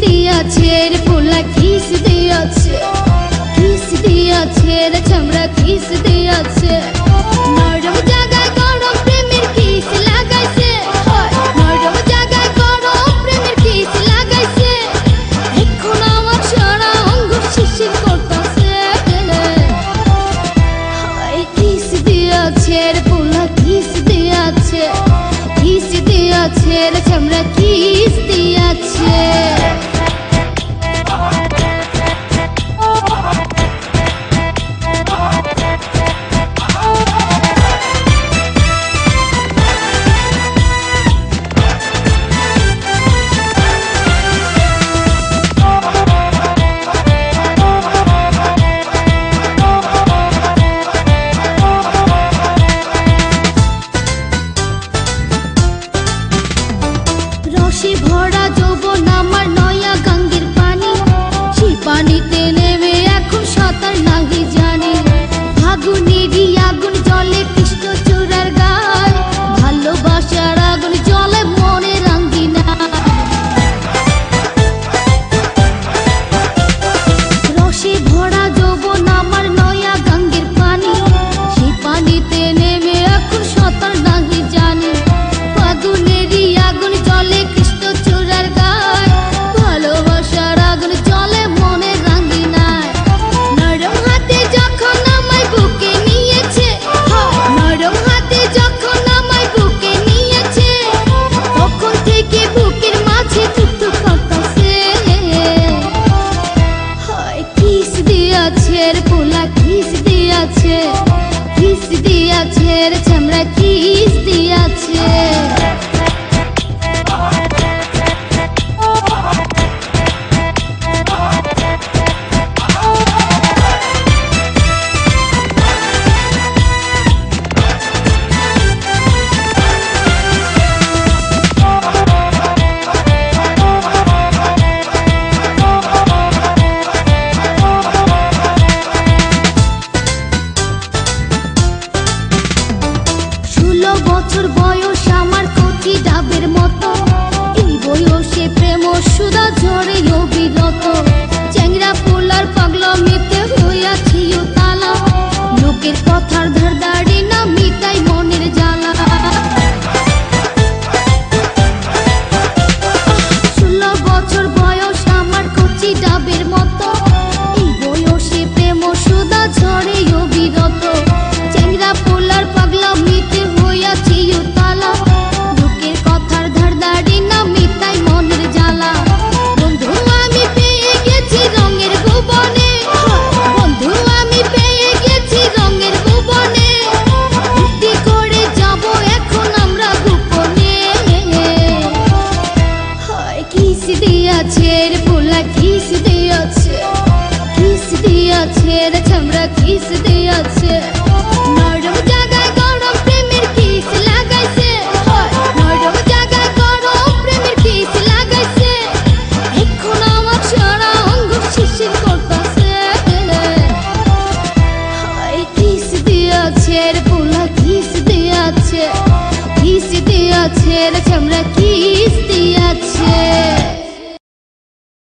দিয়াছে রে পোলা কিস দিয়াছে, কিস দিয়াছে রে চামড়া কিস দিয়াছে। নরম জায়গায় গরম প্রেমের কিস লাগাইছে, নরম জায়গায় গরম প্রেমের কিস লাগাইছে। এখন আমার সারা অঙ্গ শিরশির করতাছে। কিস দিয়াছে রে পোলা কিস দিয়াছে, কিস দিয়াছে রে চামড়া কিস দিয়াছে। রসে ভরা যৌবন আমার নয়া গঙ্গের পানি, সেই পানিতে নেমে এখন সাঁতার নাহি জানি। ফাগুনেরই আগুন জ্বলে কৃষ্ণচূড়ার গায়, ভালোবাসার আগুন জ্বলে মনের আঙ্গিনায়। রসে ভরা যৌবন আমার নয়া গঙ্গের পানি, সেই পানিতে নেমে এখন সাঁতার নাহি জানি। ফাগুনেরই আগুন জ্বলে কৃষ্ণচূড়ার গায়, ভালোবাসার আগুন জ্বলে মনের আঙ্গিনায়। নরম হাতে যখন আমায় বুকে নিয়েছে, নরম হাতে যখন আমায় বুকে নিয়েছে, তখন থেকে বুকের মাঝে থুকথুক করতাছে। কিস দিয়াছে রে পোলা কিস দিয়াছে, কিস দিয়াছে রে চামড়া কিস দিয়াছে। বছর বয়স আমার কচি ডাবের মতো, এই বয়সে প্রেম সুধা ঝরে অবিরত। চ্যাংরা পোলার পাগলামিতে হইয়াছি তালা, লোকের কথার ধারদাড়ি না মিটাই মনের জ্বালা। 16 বছর বয়স আমার কচি ডাবের মতো, এই বয়সে প্রেম সুধা ঝরে অবিরত। চ্যাংরা পোলার পাগলামিতে হইয়াছি তালা, লোকের কথার ধারদাড়ি না মিটাই মনের জ্বালা। বন্ধু আমি পেয়ে গেছি রঙের ভুবনে, বন্ধু আমি পেয়ে গেছি রঙের ভুবনে। ফুর্তি করে যাব এখন আমরা গোপনে। কিস দিয়াছে রে পোলা কিস দিয়াছে, কিস দিয়াছে রে চামড়া কিস দিয়াছে। নরম জায়গায় গরম প্রেমের কিস লাগাইছে, নরম জায়গায় গরম প্রেমের কিস লাগাইছে। এখন আমার সারা অঙ্গ শিরশির করতাছে। কিস দিয়াছে রে পোলা কিস দিয়াছে, কিস দিয়াছে রে চামড়া কিস দিয়াছে।